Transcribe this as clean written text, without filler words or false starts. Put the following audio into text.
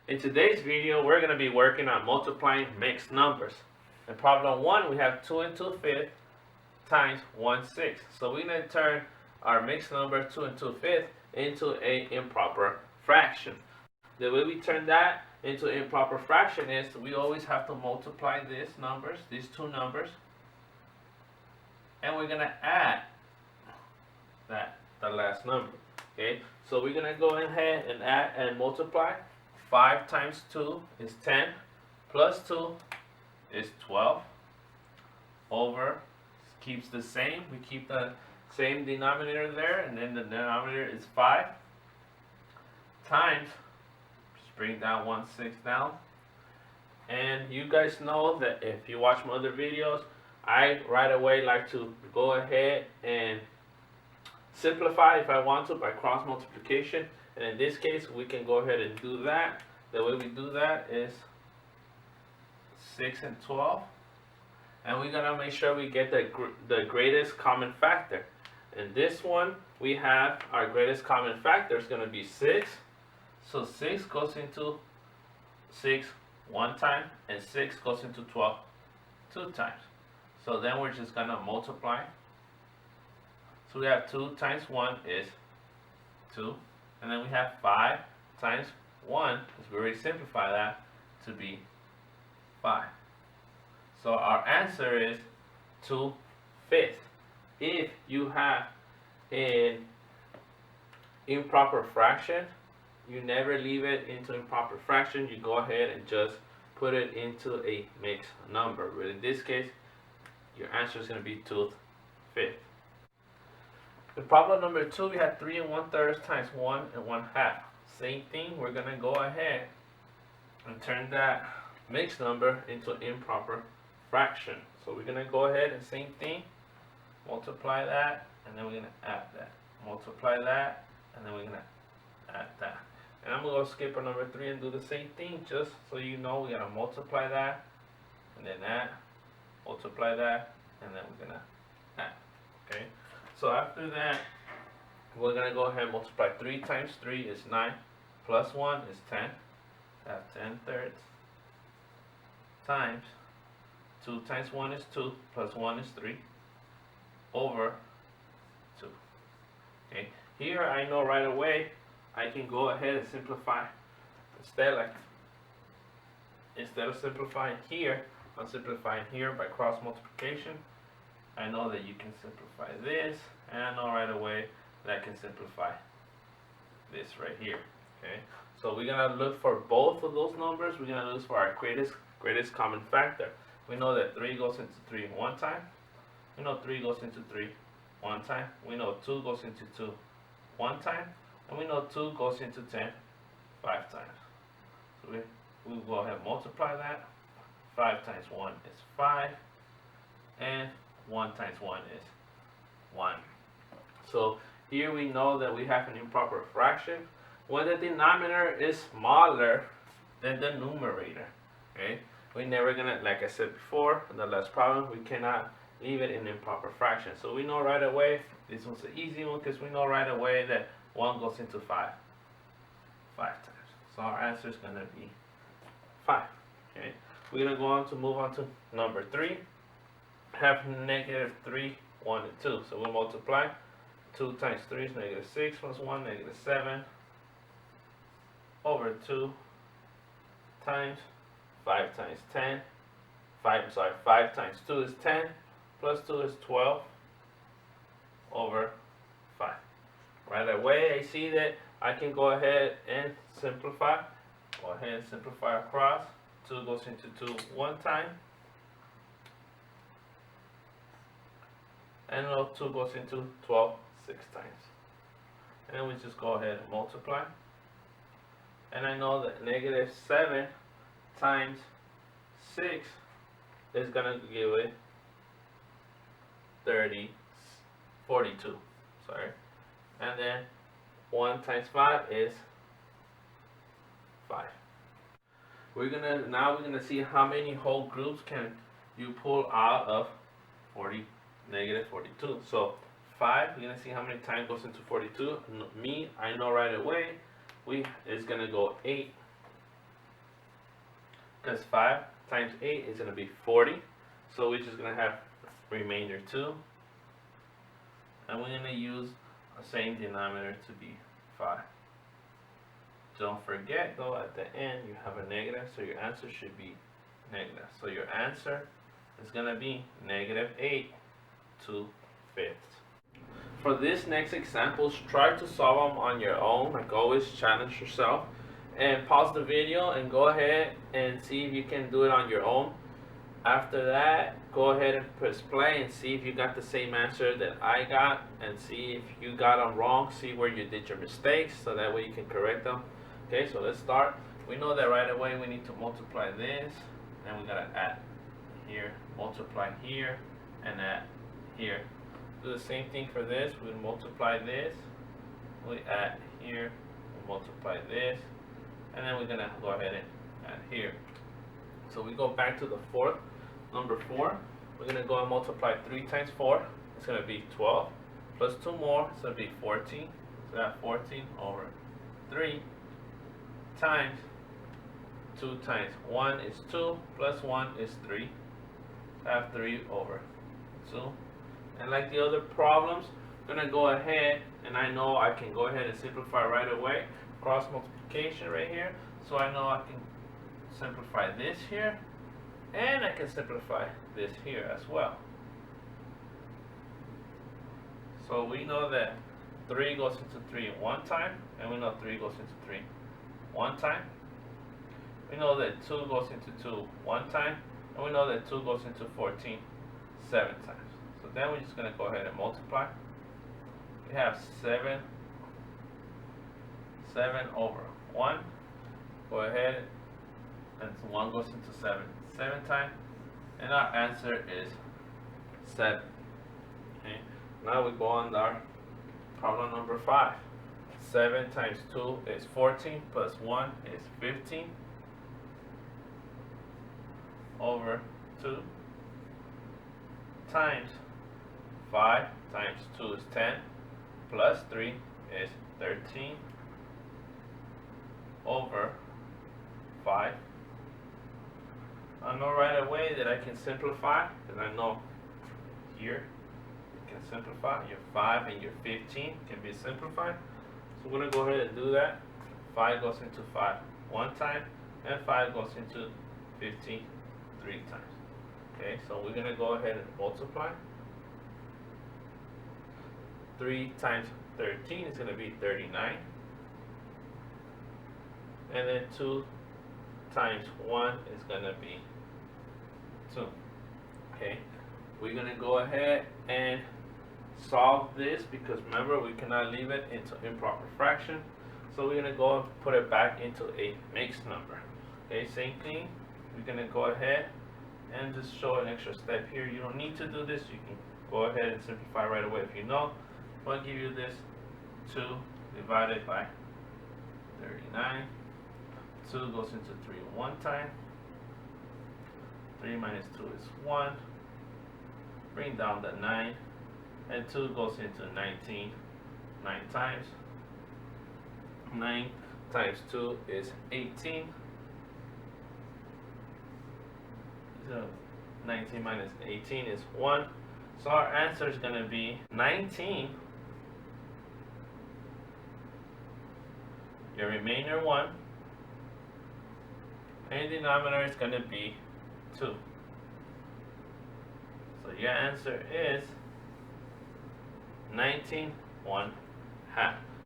In today's video, we're going to be working on multiplying mixed numbers. In problem 1, we have 2 and 2/5 times 1/6. So we're going to turn our mixed number 2 and 2/5 into an improper fraction. The way we turn that into an improper fraction is we always have to multiply these two numbers, and we're going to add the last number. Okay, so we're going to go ahead and add and multiply. 5 times 2 is 10, plus 2 is 12, over, keeps the same, we keep the same denominator there, and then the denominator is 5, times, just bring down 1/6 down, and you guys know that if you watch my other videos, I right away like to go ahead and simplify if I want to by cross multiplication. And in this case, we can go ahead and do that. The way we do that is 6 and 12. And we're going to make sure we get the greatest common factor. In this one, we have our greatest common factor is going to be 6. So 6 goes into 6 one time, and 6 goes into 12 two times. So then we're just going to multiply. So we have 2 times 1 is 2. And then we have 5 times 1, because we already simplify that, to be 5. So our answer is 2/5. If you have an improper fraction, you never leave it into improper fraction. You go ahead and just put it into a mixed number. But in this case, your answer is going to be 2/5. In problem number 2, we have 3 1/3 times 1 1/2. Same thing, we're going to go ahead and turn that mixed number into an improper fraction. So we're going to go ahead and same thing, multiply that, and then we're going to add that. Multiply that, and then we're going to add that. And I'm going to skip on number 3 and do the same thing, just so you know we're going to multiply that, and then add, multiply that, and then we're going to add. Okay? So after that, we're going to go ahead and multiply 3 times 3 is 9, plus 1 is 10. That's 10/3 times 2 times 1 is 2, plus 1 is 3, over 2. Okay, here I know right away I can go ahead and simplify. Instead of simplifying here, I'm simplifying here by cross multiplication. I know that you can simplify this, and I know right away that I can simplify this right here. Okay, so we're gonna look for both of those numbers. We're gonna look for our greatest common factor. We know that 3 goes into 3 one time. We know 3 goes into 3 one time. We know 2 goes into 2 one time. And we know 2 goes into 10 5 times. So we'll go ahead and multiply that. 5 times 1 is 5. And 1 times 1 is 1. So here we know that we have an improper fraction when the denominator is smaller than the numerator. Okay? We're never gonna, like I said before in the last problem, we cannot leave it in improper fraction. So we know right away, this one's an easy one because we know right away that 1 goes into 5 times. So our answer is gonna be 5. Okay? We're gonna go on to move on to number 3. Have -3, 1, and 2. So we'll multiply. 2 times 3 is -6, plus 1, -7, over 2 times 5 times 10. 5 times 2 is 10, plus 2 is 12, over 5. Right away, I see that I can go ahead and simplify. Go ahead and simplify across. 2 goes into 2 one time. And 2 goes into 12 6 times. And then we just go ahead and multiply. And I know that -7 times 6 is going to give it 42. Sorry. And then 1 times 5 is 5. We're gonna see how many whole groups can you pull out of -42. So 5, you're gonna see how many times goes into 42. Me, I know right away. It's gonna go 8 because 5 times 8 is going to be 40. So we're just going to have remainder 2. And we're going to use the same denominator to be 5. Don't forget though, at the end you have a negative, so your answer should be negative. So your answer is going to be negative 8 2/5. For this next examples, try to solve them on your own. Like always, challenge yourself. And pause the video and go ahead and see if you can do it on your own. After that, go ahead and press play and see if you got the same answer that I got, and see if you got them wrong, see where you did your mistakes, so that way you can correct them. Okay, so let's start. We know that right away we need to multiply this, and we gotta add here, multiply here, and add here. Do the same thing for this. We multiply this, we add here, we multiply this, and then we're gonna go ahead and add here. So we go back to the fourth, number 4. We're gonna go and multiply 3 times 4. It's gonna be 12. Plus 2 more, it's gonna be 14. So that 14 over 3 times 2 times 1 is 2, plus 1 is 3. So I have 3 over 2. And like the other problems, I'm gonna go ahead, and I know I can go ahead and simplify right away. Cross multiplication right here, so I know I can simplify this here, and I can simplify this here as well. So we know that 3 goes into 3 one time, and we know 3 goes into 3 one time. We know that 2 goes into 2 one time, and we know that 2 goes into 14 7 times. So then we're just going to go ahead and multiply. We have 7 over 1. Go ahead, and 1 goes into 7 times, and our answer is 7. Okay. Now we go on our problem number 5. 7 times 2 is 14, plus 1 is 15 over 2 times 5 times 2 is 10, plus 3 is 13 over 5. I know right away that I can simplify, because I know here you can simplify. Your 5 and your 15 can be simplified. So we're going to go ahead and do that. 5 goes into 5 one time, and 5 goes into 15 3 times. Okay, so we're going to go ahead and multiply. 3 times 13 is going to be 39. And then 2 times 1 is going to be 2. Okay, we're going to go ahead and solve this, because remember, we cannot leave it into improper fraction. So we're going to go and put it back into a mixed number. Okay, same thing. We're going to go ahead and just show an extra step here. You don't need to do this. You can go ahead and simplify right away if you know. I'll give you this 2 divided by 39. 2 goes into 3 one time. 3 minus 2 is 1. Bring down the 9. And 2 goes into 19 9 times. 9 times 2 is 18. So 19 minus 18 is 1. So our answer is going to be 19. Your remainder 1. And the denominator is going to be 2. So your answer is 19 1/2.